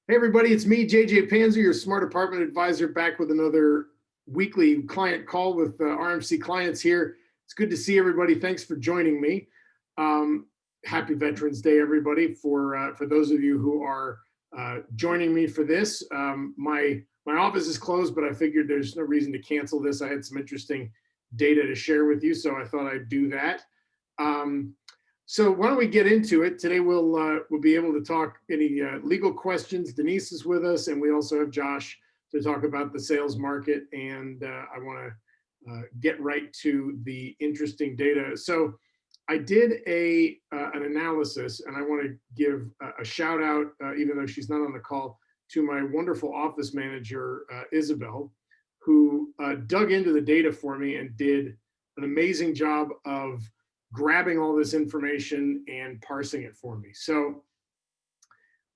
Hey everybody, it's me, JJ Panzer, your smart apartment advisor, back with another weekly client call with RMC clients here. It's good to see everybody. Thanks for joining me. Um, Happy Veterans Day, everybody. For those of you who are joining me for this, my office is closed, but I figured there's no reason to cancel this. I had some interesting data to share with you, so I thought I'd do that. Um, so why don't we get into it? Today we'll be able to talk any legal questions. Denise is with us, and we also have Josh to talk about the sales market. And I want to get right to the interesting data. So I did an analysis, and I want to give a shout out, even though she's not on the call, to my wonderful office manager, Isabel, who dug into the data for me and did an amazing job of grabbing all this information and parsing it for me. So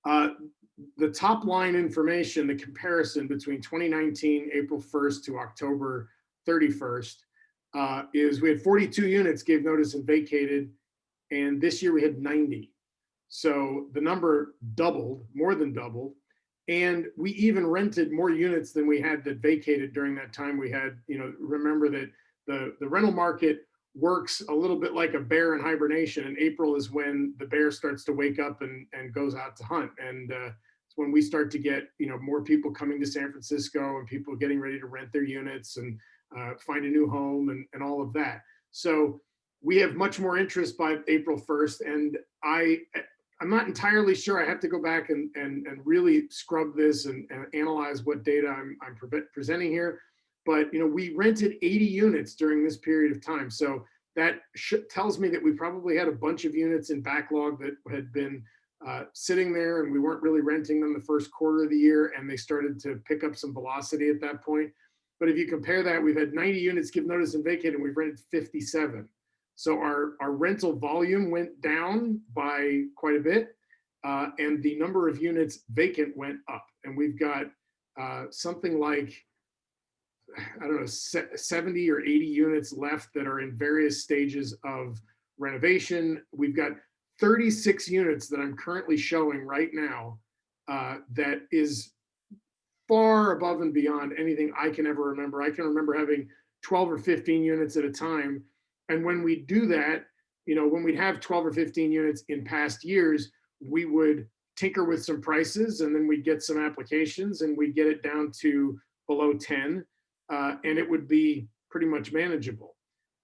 the top line information, the comparison between 2019, April 1st to October 31st, is we had 42 units gave notice and vacated, and this year we had 90. So the number doubled, more than doubled. And we even rented more units than we had that vacated during that time. We had, remember that the rental market works a little bit like a bear in hibernation. And April is when the bear starts to wake up and goes out to hunt. And it's when we start to get, more people coming to San Francisco and people getting ready to rent their units and find a new home and all of that. So we have much more interest by April 1st. And I'm not entirely sure. I have to go back and really scrub this and analyze what data I'm presenting here. But we rented 80 units during this period of time. So that tells me that we probably had a bunch of units in backlog that had been sitting there, and we weren't really renting them the first quarter of the year, and they started to pick up some velocity at that point. But if you compare that, we've had 90 units give notice and vacate, and we've rented 57. So our rental volume went down by quite a bit, and the number of units vacant went up. And we've got something like, I don't know, 70 or 80 units left that are in various stages of renovation. We've got 36 units that I'm currently showing right now that is far above and beyond anything I can ever remember. I can remember having 12 or 15 units at a time. And when we do that, when we'd have 12 or 15 units in past years, we would tinker with some prices, and then we'd get some applications, and we'd get it down to below 10. And it would be pretty much manageable.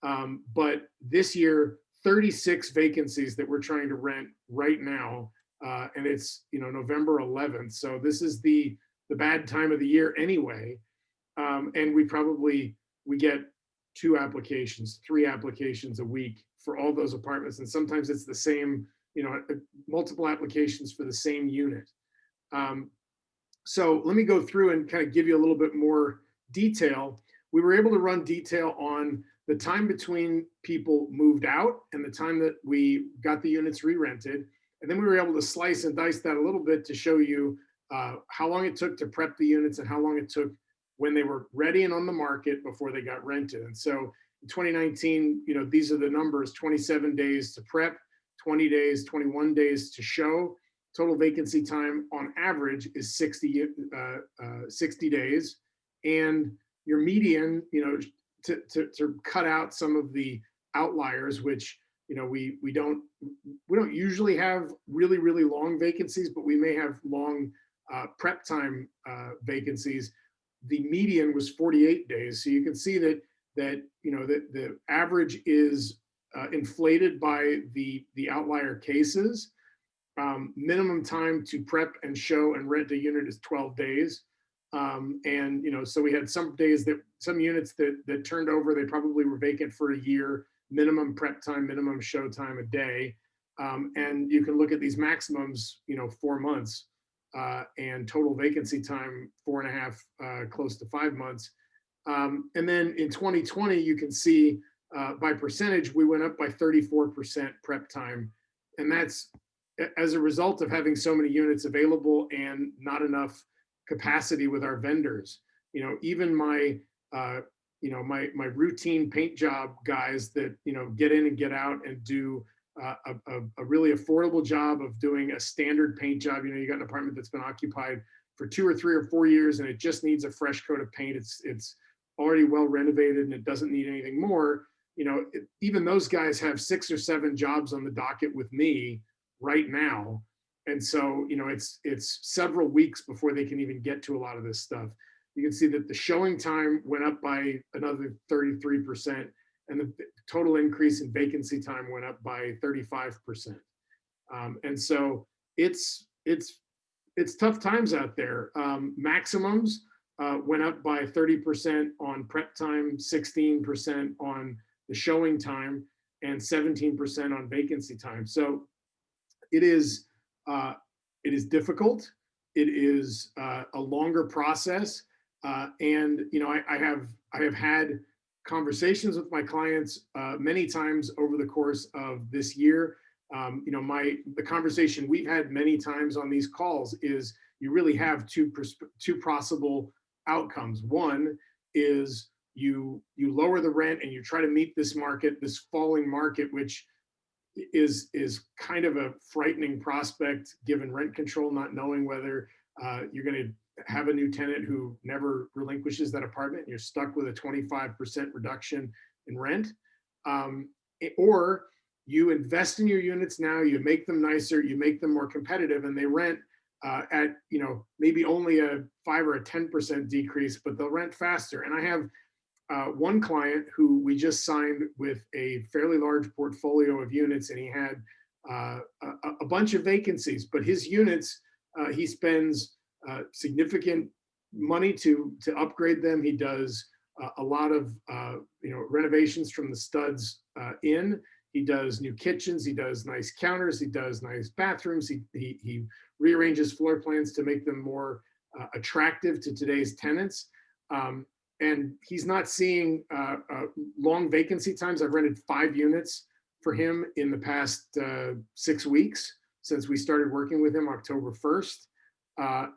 But this year, 36 vacancies that we're trying to rent right now, and it's November 11th. So this is the bad time of the year anyway. And we get 2 applications, 3 applications a week for all those apartments, and sometimes it's the same, multiple applications for the same unit. So let me go through and kind of give you a little bit more detail. We were able to run detail on the time between people moved out and the time that we got the units re-rented. And then we were able to slice and dice that a little bit to show you how long it took to prep the units and how long it took when they were ready and on the market before they got rented. And so in 2019, these are the numbers: 27 days to prep, 20 days, 21 days to show. Total vacancy time on average is 60 days. And your median, to cut out some of the outliers, which we don't usually have really, really long vacancies, but we may have long prep time vacancies. The median was 48 days. So you can see that the average is inflated by the outlier cases. Minimum time to prep and show and rent a unit is 12 days. And so we had some units that turned over. They probably were vacant for a year. Minimum prep time, minimum show time a day. And you can look at these maximums, 4 months. And total vacancy time 4.5, close to 5 months. And then in 2020, you can see by percentage, we went up by 34% prep time. And that's as a result of having so many units available and not enough capacity with our vendors. Even my my routine paint job guys that get in and get out and do a really affordable job of doing a standard paint job. You got an apartment that's been occupied for 2 or 3 or 4 years and it just needs a fresh coat of paint. It's already well renovated and it doesn't need anything more. Even those guys have 6 or 7 jobs on the docket with me right now. And so, it's several weeks before they can even get to a lot of this stuff. You can see that the showing time went up by another 33%, and the total increase in vacancy time went up by 35%. And so it's tough times out there. Maximums went up by 30% on prep time, 16% on the showing time, and 17% on vacancy time. So it is difficult. It is a longer process, and I have had conversations with my clients many times over the course of this year. The conversation we've had many times on these calls is you really have two possible outcomes. One is you lower the rent and you try to meet this falling market, which is kind of a frightening prospect given rent control, not knowing whether you're going to have a new tenant who never relinquishes that apartment and you're stuck with a 25% reduction in rent. Or you invest in your units now, you make them nicer, you make them more competitive, and they rent at maybe only a 5 or a 10% decrease, but they'll rent faster. And I have one client who we just signed with a fairly large portfolio of units, and he had a bunch of vacancies, but his units, he spends significant money to upgrade them. He does a lot of renovations from the studs in. He does new kitchens. He does nice counters. He does nice bathrooms. He rearranges floor plans to make them more attractive to today's tenants. And he's not seeing long vacancy times. I've rented 5 units for him in the past 6 weeks since we started working with him October 1st.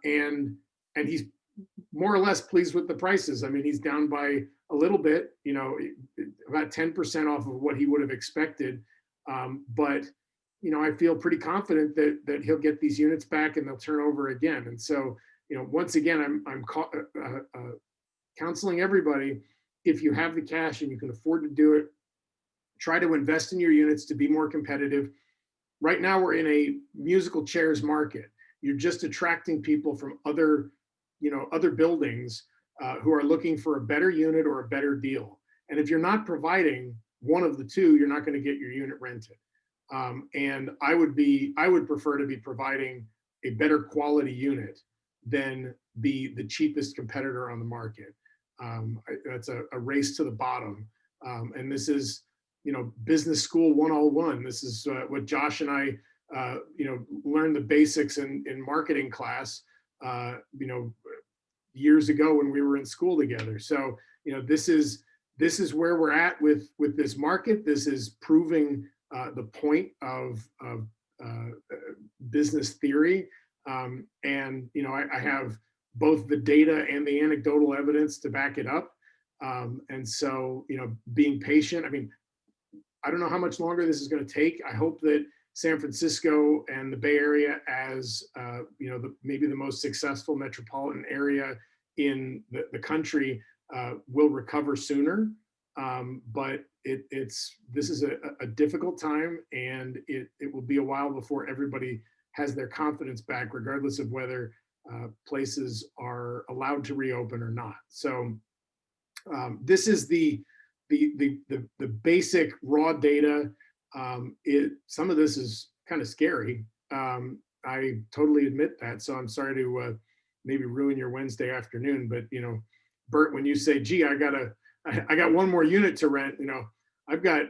And he's more or less pleased with the prices. I mean, he's down by a little bit, about 10% off of what he would have expected. But I feel pretty confident that he'll get these units back and they'll turn over again. And so, once again, I'm counseling everybody, if you have the cash and you can afford to do it, try to invest in your units to be more competitive. Right now, we're in a musical chairs market. You're just attracting people from other buildings who are looking for a better unit or a better deal. And if you're not providing one of the two, you're not going to get your unit rented. And I would prefer to be providing a better quality unit than be the cheapest competitor on the market. That's a race to the bottom. And this is, business school 101. This is what Josh and I, learned the basics in marketing class, years ago when we were in school together. So, this is where we're at with this market. This is proving the point of business theory. And, I have both the data and the anecdotal evidence to back it up. And so, being patient, I mean, I don't know how much longer this is going to take. I hope that San Francisco and the Bay Area, as maybe the most successful metropolitan area in the country, will recover sooner. But this is a difficult time, and it will be a while before everybody has their confidence back, regardless of whether places are allowed to reopen or not. So this is the basic raw data. Some of this is kind of scary. I totally admit that. So I'm sorry to maybe ruin your Wednesday afternoon, but Bert, when you say, gee, I got one more unit to rent, I've got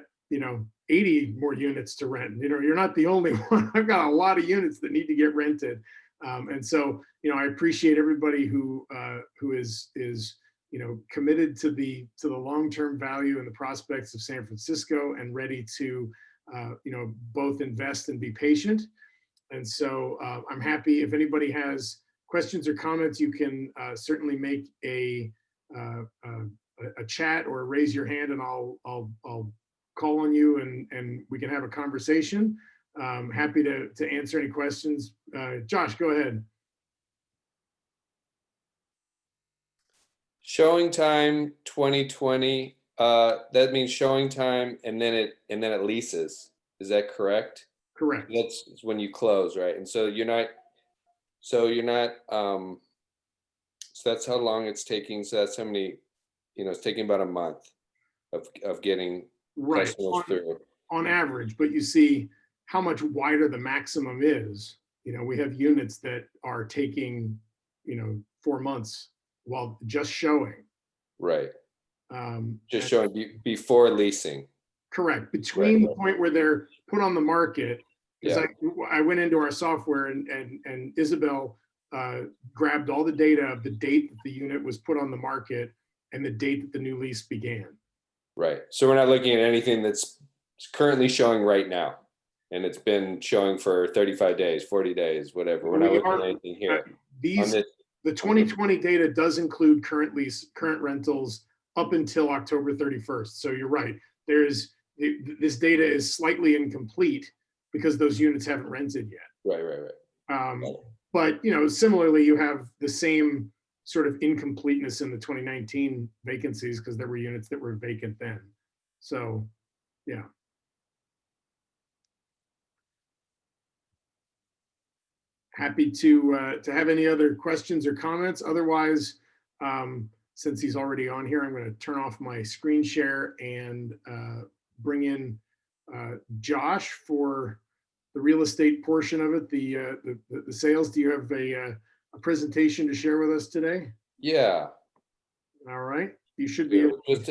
80 more units to rent. You're not the only one. I've got a lot of units that need to get rented. And so, I appreciate everybody who is committed to the long-term value and the prospects of San Francisco and ready to both invest and be patient. And so I'm happy if anybody has questions or comments, you can certainly make a chat or raise your hand, and I'll call on you and we can have a conversation. Happy to answer any questions. Josh, go ahead. Showing time 2020. That means showing time and then it leases. Is that correct? Correct. That's when you close, right? And so you're not. So that's how long it's taking. So that's how many. It's taking about a month of getting Right. customers through. On average, but you see how much wider the maximum is. We have units that are taking 4 months while just showing. Right. Just showing before leasing. Correct. Between the point where they're put on the market, because I went into our software and Isabel grabbed all the data of the date that the unit was put on the market and the date that the new lease began. Right. So we're not looking at anything that's currently showing right now, and it's been showing for 35 days, 40 days, whatever. We're not looking at anything here. The 2020 data does include current rentals up until October 31st. So you're right. This data is slightly incomplete because those units haven't rented yet. Right. But similarly, you have the same sort of incompleteness in the 2019 vacancies because there were units that were vacant then. So, yeah. Happy to have any other questions or comments. Otherwise, since he's already on here, I'm going to turn off my screen share and bring in Josh for the real estate portion of it, the sales. Do you have a presentation to share with us today? Yeah. All right. You should be. Let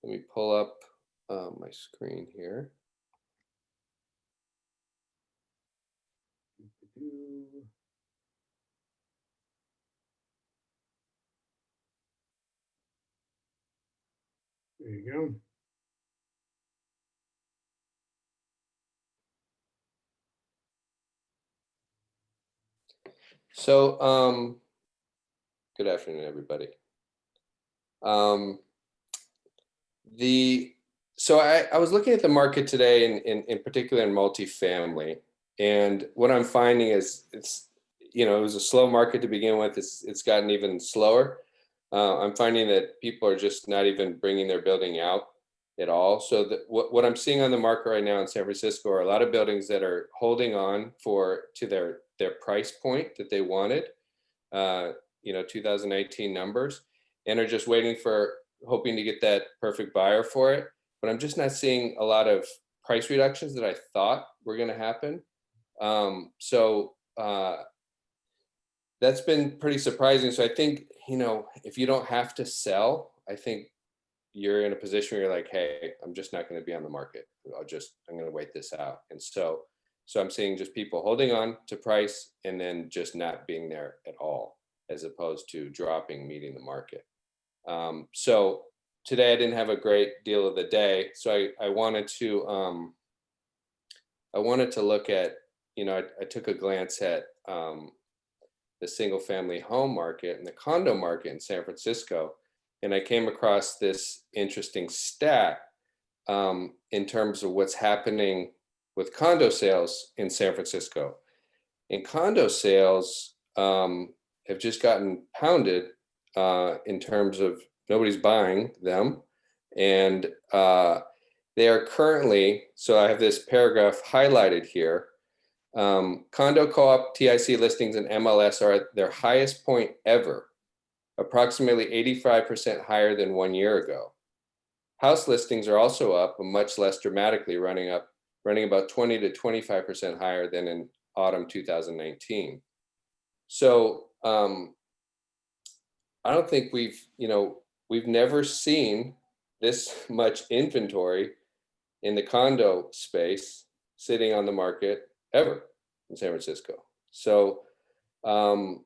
me pull up my screen here. There you go. So, good afternoon, everybody. So I was looking at the market today, in particular in multifamily, and what I'm finding is it was a slow market to begin with. It's gotten even slower. I'm finding that people are just not even bringing their building out at all. So what I'm seeing on the market right now in San Francisco are a lot of buildings that are holding on to their price point that they wanted, 2019 numbers, and are just hoping to get that perfect buyer for it. But I'm just not seeing a lot of price reductions that I thought were going to happen. That's been pretty surprising. So I think, if you don't have to sell, I think you're in a position where you're like, hey, I'm just not going to be on the market. I'm going to wait this out. And so I'm seeing just people holding on to price and then just not being there at all, as opposed to meeting the market. So today I didn't have a great deal of the day. So I wanted to look at, I took a glance at the single family home market and the condo market in San Francisco. And I came across this interesting stat in terms of what's happening with condo sales in San Francisco. And condo sales have just gotten pounded in terms of nobody's buying them. And they are currently, so I have this paragraph highlighted here. Condo co-op TIC listings in MLS are at their highest point ever, approximately 85% higher than 1 year ago. House listings are also up, but much less dramatically, running about 20 to 25% higher than in autumn 2019. So I don't think we've never seen this much inventory in the condo space sitting on the market ever in San Francisco. So I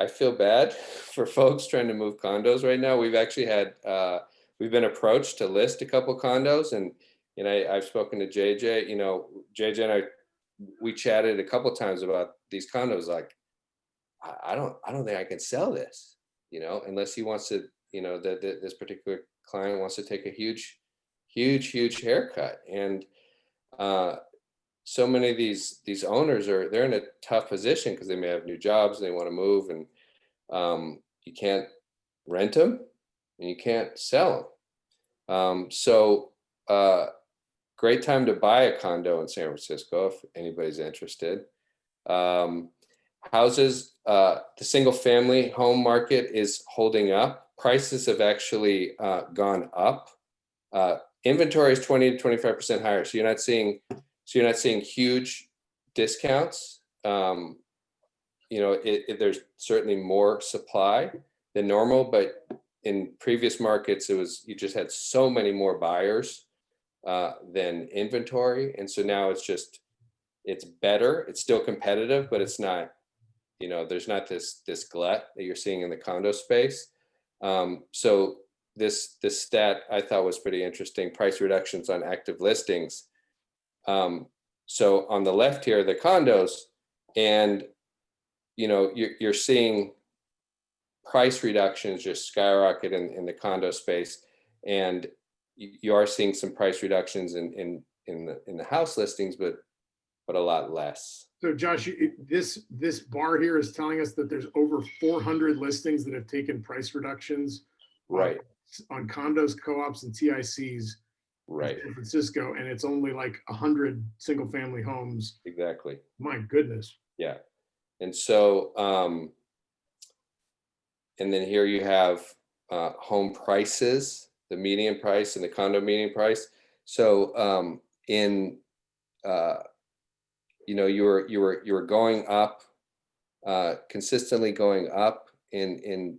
feel bad for folks trying to move condos right now. We've actually had, we've been approached to list a couple condos, and I've spoken to JJ. JJ and I, we chatted a couple times about these condos. Like, I don't think I can sell this, unless he wants to, that this particular client wants to take a huge haircut. And so many of these owners they're in a tough position because they may have new jobs and they want to move, and you can't rent them and you can't sell them. Great time to buy a condo in San Francisco if anybody's interested. Houses, the single family home market is holding up. Prices have actually gone up. Inventory is 20 to 25% higher. So you're not seeing huge discounts. There's certainly more supply than normal, but in previous markets, you just had so many more buyers than inventory. And so now it's better. It's still competitive, but it's not, there's not this glut that you're seeing in the condo space. So this stat I thought was pretty interesting: price reductions on active listings. So on the left here, the condos, and you're seeing price reductions just skyrocket in the condo space, and you are seeing some price reductions in the house listings, but a lot less. So Josh, this bar here is telling us that there's over 400 listings that have taken price reductions, right, on condos, co-ops, and TICs, right, in San Francisco, and it's only like 100 single-family homes. Exactly. My goodness. Yeah, and so and then here you have home prices, the median price and the condo median price. So you were going up, consistently going up in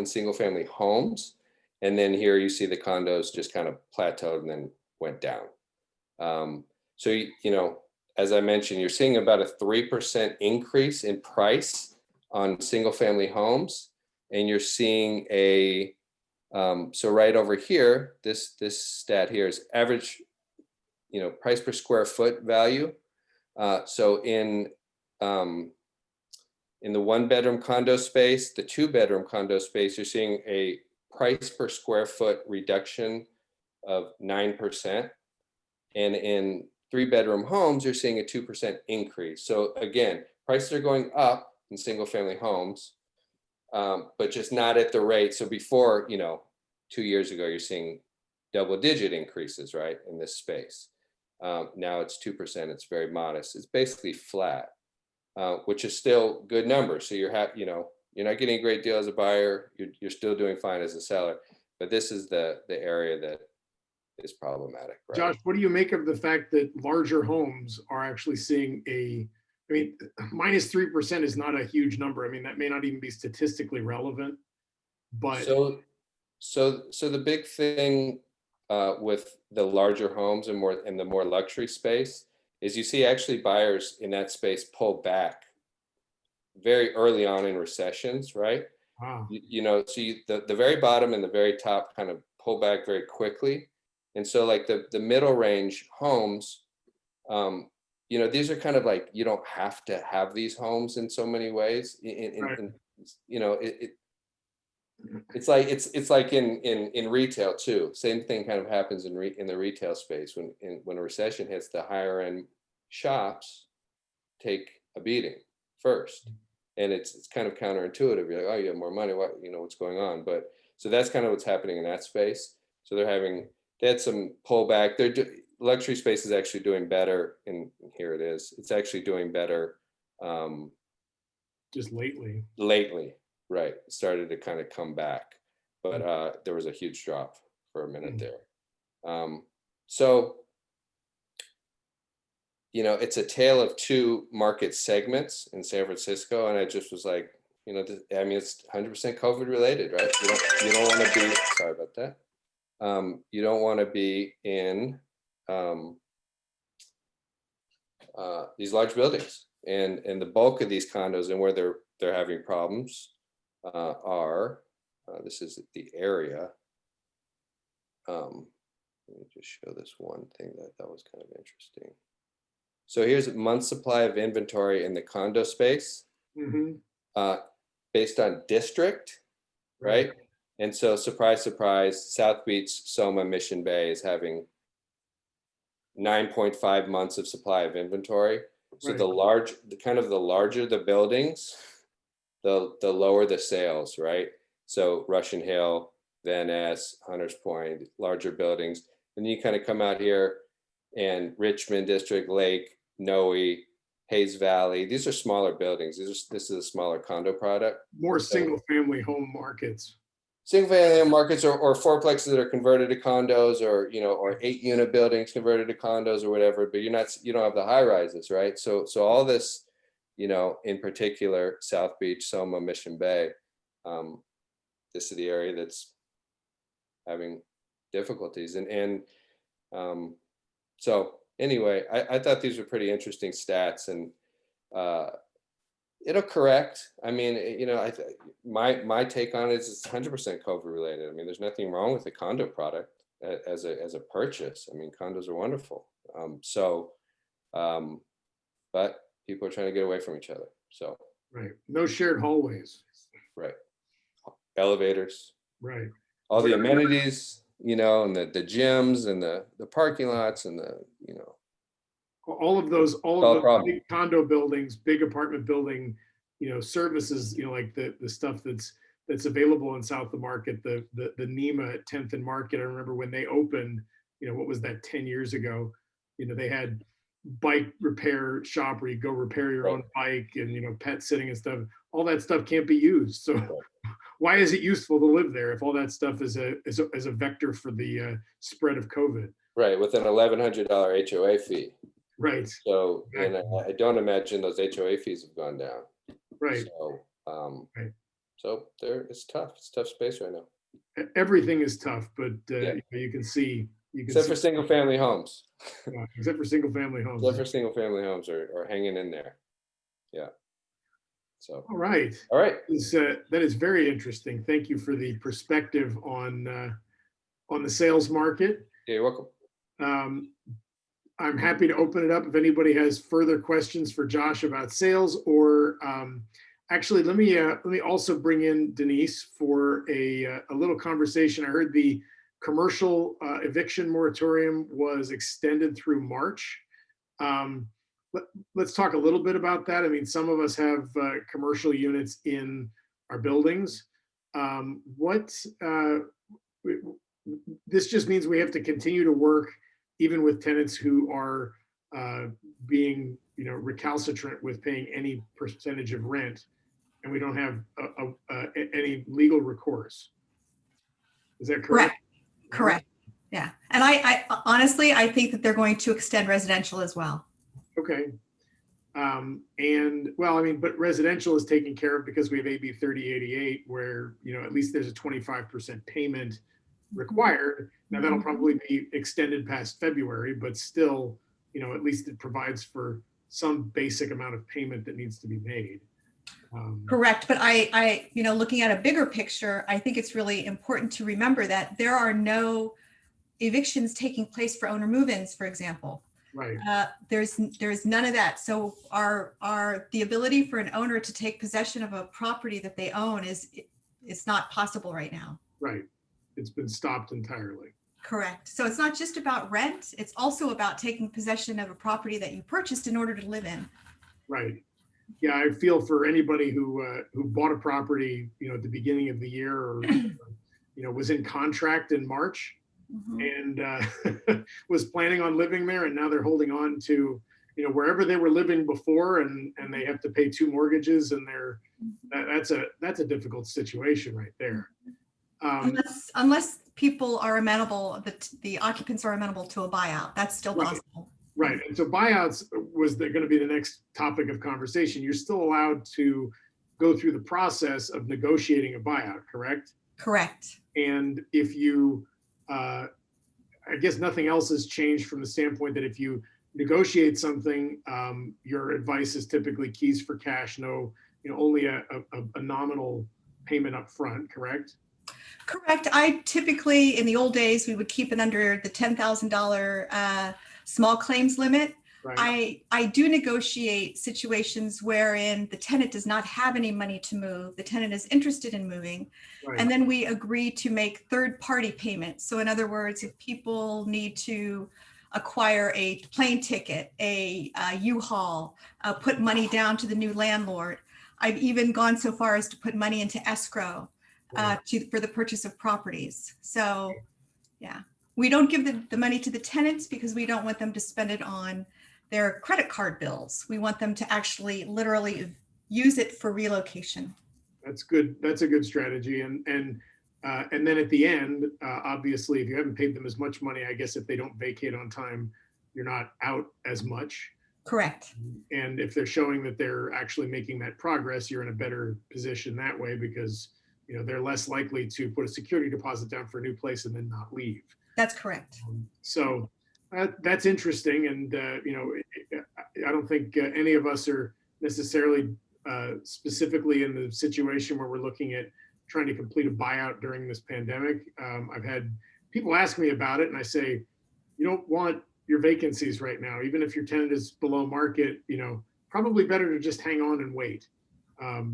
single family homes, and then here you see the condos just kind of plateaued and then went down. So as I mentioned, you're seeing about a 3% increase in price on single family homes, and you're seeing so right over here, this stat here is average price per square foot value. So in the 1-bedroom condo space, the 2-bedroom condo space, you're seeing a price per square foot reduction of 9%. And in 3-bedroom homes, you're seeing a 2% increase. So again, prices are going up in single family homes, but just not at the rate. So before, 2 years ago, you're seeing double-digit increases, right, in this space. Now it's 2%. It's very modest. It's basically flat, which is still good numbers. So you're not getting a great deal as a buyer. You're still doing fine as a seller. But this is the area that is problematic, right? Josh, what do you make of the fact that larger homes are actually seeing minus 3% is not a huge number. I mean, that may not even be statistically relevant, but so the big thing with the larger homes and the more luxury space is you see actually buyers in that space pull back very early on in recessions, right? wow. So the very bottom and the very top kind of pull back very quickly. And so like the middle range homes, these are kind of like, you don't have to have these homes in so many ways. It's like in retail too. Same thing kind of happens in the retail space. When a recession hits, the higher end shops take a beating first, and it's kind of counterintuitive. You're like, oh, you have more money. What's going on? But so that's kind of what's happening in that space. So they had some pullback. Luxury space is actually doing better, and here it is. It's actually doing better. Just lately. Right, it started to kind of come back, but there was a huge drop for a minute there. So it's a tale of two market segments in San Francisco, and I just was like, it's 100% COVID related, right? You don't want to be. Sorry about that. You don't want to be in these large buildings, and the bulk of these condos and where they're having problems this is the area. Let me just show this one thing that was kind of interesting. So here's a month supply of inventory in the condo space, Mm-hmm. based on district. right? And so surprise, surprise, South Beach, Soma, Mission Bay is having 9.5 months of supply of inventory. So the larger the buildings, the lower the sales, right? So Russian Hill, Van Ness, Hunters Point, larger buildings. And you kind of come out here and Richmond District, Lake, Noe, Hayes Valley. These are smaller buildings. This is a smaller condo product. More single family home markets. Single family markets or fourplexes that are converted to condos, or or 8-unit buildings converted to condos or whatever, but you don't have the high rises, right? So all this, in particular, South Beach, Soma, Mission Bay, this is the area that's having difficulties. And so anyway, I thought these were pretty interesting stats, and it'll correct. I mean, my take on it is it's 100% COVID related. I mean, there's nothing wrong with the condo product as a purchase. I mean, condos are wonderful. But people are trying to get away from each other. So right, no shared hallways. Right, elevators. Right, all the amenities, and the gyms and the parking lots and all of those big condo buildings, big apartment building, services, like the stuff that's available in South of Market, the NEMA at 10th and Market. I remember when they opened, what was that, 10 years ago? They had bike repair shop where you go repair your own bike, and pet sitting and stuff. All that stuff can't be used. So why is it useful to live there if all that stuff is a vector for the spread of COVID? Right, with an $1,100 HOA fee. Right. So, and I don't imagine those HOA fees have gone down. Right. So, so it's tough. It's a tough space right now. Everything is tough, but you can see. Except for single family homes. Except for single family homes. Except for single family homes are hanging in there. Yeah. So. All right. All right. That is very interesting. Thank you for the perspective on the sales market. Yeah, you're welcome. I'm happy to open it up if anybody has further questions for Josh about sales, or actually, let me also bring in Denise for a little conversation. I heard the commercial eviction moratorium was extended through March. Let's talk a little bit about that. I mean, some of us have commercial units in our buildings. This just means we have to continue to work even with tenants who are being, recalcitrant with paying any percentage of rent, and we don't have any legal recourse. Is that correct? Correct. Yeah. And I honestly, I think that they're going to extend residential as well. Okay. And well, I mean, but residential is taken care of because we have AB 3088, where, at least there's a 25% payment required. Now that'll probably be extended past February, but still, at least it provides for some basic amount of payment that needs to be made. Correct. But I, looking at a bigger picture, I think it's really important to remember that there are no evictions taking place for owner move-ins, for example. Right. There's none of that. So the ability for an owner to take possession of a property that they own is not possible right now. Right. It's been stopped entirely. Correct. So it's not just about rent. It's also about taking possession of a property that you purchased in order to live in. Right. Yeah, I feel for anybody who bought a property, at the beginning of the year, or was in contract in March, and was planning on living there, and now they're holding on to, wherever they were living before, and they have to pay 2 mortgages, and that's a difficult situation right there. Unless people are amenable, the occupants are amenable to a buyout, that's still possible. Right. And so buyouts was going to be the next topic of conversation. You're still allowed to go through the process of negotiating a buyout, correct? Correct. And if you, I guess nothing else has changed from the standpoint that if you negotiate something, your advice is typically keys for cash, only a nominal payment up front, correct? Correct. I typically, in the old days, we would keep it under the $10,000 small claims limit. Right. I do negotiate situations wherein the tenant does not have any money to move, the tenant is interested in moving, Right. and then we agree to make third-party payments. So in other words, if people need to acquire a plane ticket, a U-Haul, put money down to the new landlord, I've even gone so far as to put money into escrow for the purchase of properties. So yeah, we don't give the money to the tenants because we don't want them to spend it on their credit card bills. We want them to actually literally use it for relocation. That's good. That's a good strategy. And then at the end, obviously, if you haven't paid them as much money, I guess if they don't vacate on time, you're not out as much. Correct. And if they're showing that they're actually making that progress, you're in a better position that way because they're less likely to put a security deposit down for a new place and then not leave. That's correct. So that's interesting. And I don't think any of us are necessarily specifically in the situation where we're looking at trying to complete a buyout during this pandemic. I've had people ask me about it, and I say, you don't want your vacancies right now, even if your tenant is below market. Probably better to just hang on and wait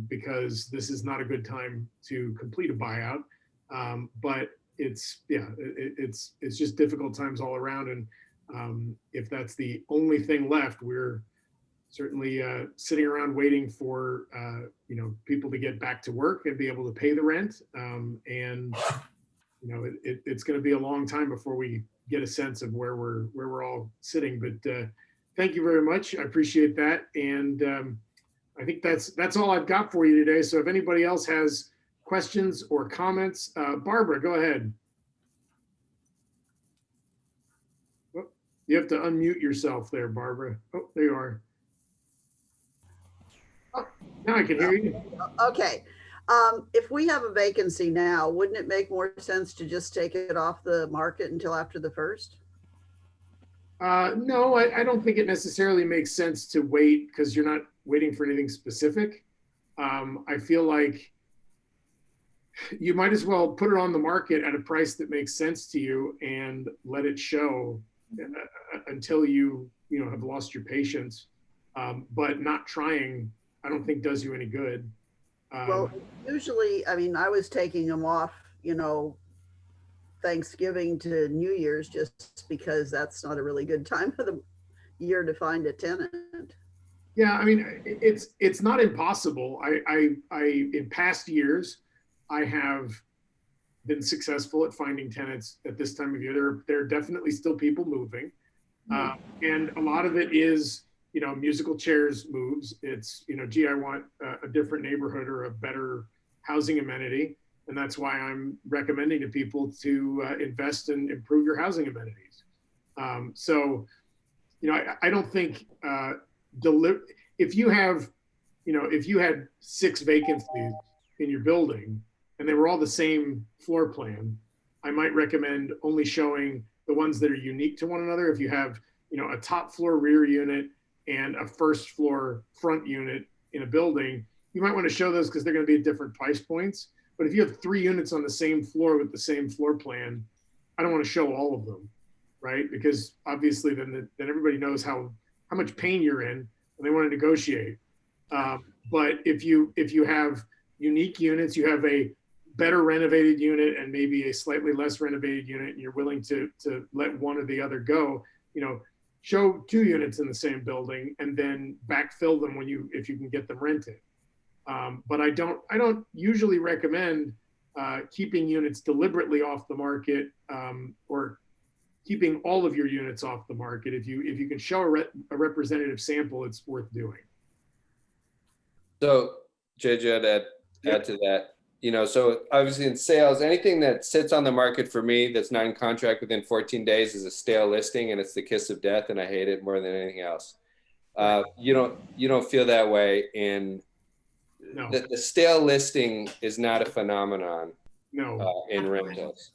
because this is not a good time to complete a buyout. But it's just difficult times all around, and if that's the only thing left, we're certainly sitting around waiting for people to get back to work and be able to pay the rent. And it's going to be a long time before we get a sense of where we're all sitting. But thank you very much. I appreciate that. And I think that's all I've got for you today. So if anybody else has questions or comments, Barbara, go ahead. Oh, you have to unmute yourself there, Barbara. Oh, there you are. Now I can hear you. Okay. If we have a vacancy now, wouldn't it make more sense to just take it off the market until after the 1st? No, I don't think it necessarily makes sense to wait because you're not waiting for anything specific. I feel like you might as well put it on the market at a price that makes sense to you and let it show until you have lost your patience. But not trying, I don't think does you any good. Well, usually, I mean, I was taking them off, Thanksgiving to New Year's just because that's not a really good time of the year to find a tenant. Yeah, I mean, it's not impossible. I in past years, I have been successful at finding tenants at this time of year. There are definitely still people moving, and a lot of it is musical chairs moves. It's gee, I want a different neighborhood or a better housing amenity, and that's why I'm recommending to people to invest and improve your housing amenities. So, I don't think if you have, if you had 6 vacancies in your building and they were all the same floor plan, I might recommend only showing the ones that are unique to one another. If you have, a top floor rear unit and a first floor front unit in a building, you might want to show those because they're going to be at different price points. But if you have 3 units on the same floor with the same floor plan, I don't want to show all of them, right? Because obviously then everybody knows how much pain you're in and they want to negotiate. But if you have unique units, you have a better renovated unit and maybe a slightly less renovated unit, and you're willing to let one or the other go, show 2 units in the same building and then backfill them if you can get them rented. But I don't usually recommend keeping units deliberately off the market or keeping all of your units off the market. If you can show a representative sample, it's worth doing. So JJ, I'd add to that. So obviously in sales, anything that sits on the market for me that's not in contract within 14 days is a stale listing, and it's the kiss of death, and I hate it more than anything else. You don't feel that way, and No. The stale listing is not a phenomenon. No. In rentals.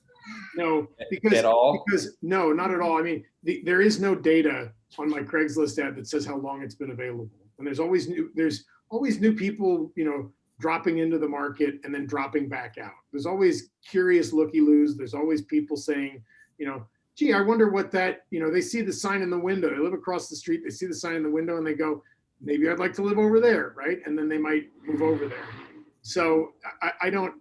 No, because at all? Because no, not at all. I mean, there is no data on my Craigslist ad that says how long it's been available, and there's always new people, dropping into the market and then dropping back out. There's always curious looky-loos. There's always people saying, gee, I wonder what that, they see the sign in the window. They live across the street, they see the sign in the window and they go, maybe I'd like to live over there, right? And then they might move over there. So I don't,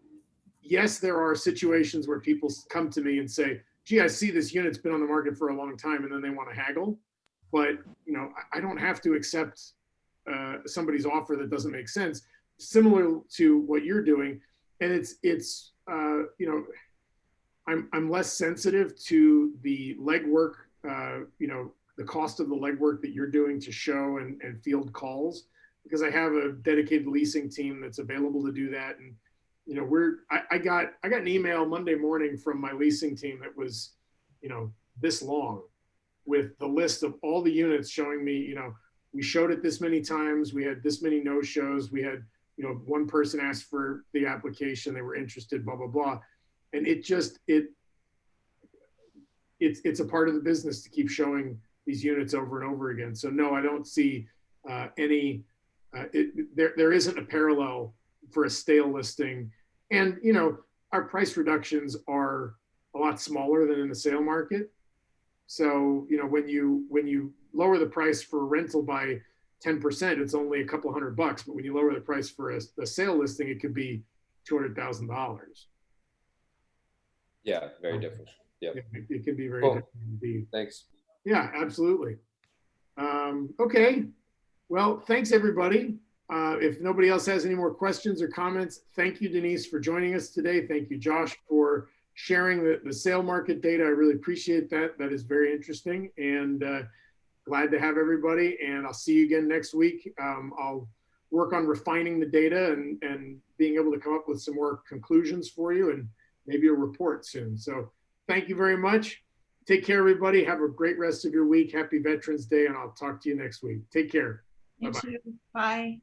yes, there are situations where people come to me and say, gee, I see this unit's been on the market for a long time, and then they want to haggle. But, I don't have to accept somebody's offer that doesn't make sense, similar to what you're doing. And it's I'm less sensitive to the legwork, the cost of the legwork that you're doing to show and field calls, because I have a dedicated leasing team that's available to do that. And, I got an email Monday morning from my leasing team that was, this long, with the list of all the units showing me, we showed it this many times, we had this many no-shows, we had, one person asked for the application, they were interested, blah, blah, blah. And it's a part of the business to keep showing these units over and over again. So no, I don't see there isn't a parallel for a stale listing. And, our price reductions are a lot smaller than in the sale market. So, when you lower the price for rental by 10%, it's only a couple $100, but when you lower the price for a sale listing, it could be $200,000. Yeah, very different. Yeah, it can be very cool. different indeed. Thanks. Yeah, absolutely. Okay. Well, thanks everybody. If nobody else has any more questions or comments, thank you, Denise, for joining us today. Thank you, Josh, for sharing the sale market data. I really appreciate that. That is very interesting, and glad to have everybody. And I'll see you again next week. I'll work on refining the data and being able to come up with some more conclusions for you, and maybe a report soon. So thank you very much. Take care, everybody. Have a great rest of your week. Happy Veterans Day, and I'll talk to you next week. Take care. You Bye-bye. too. Bye.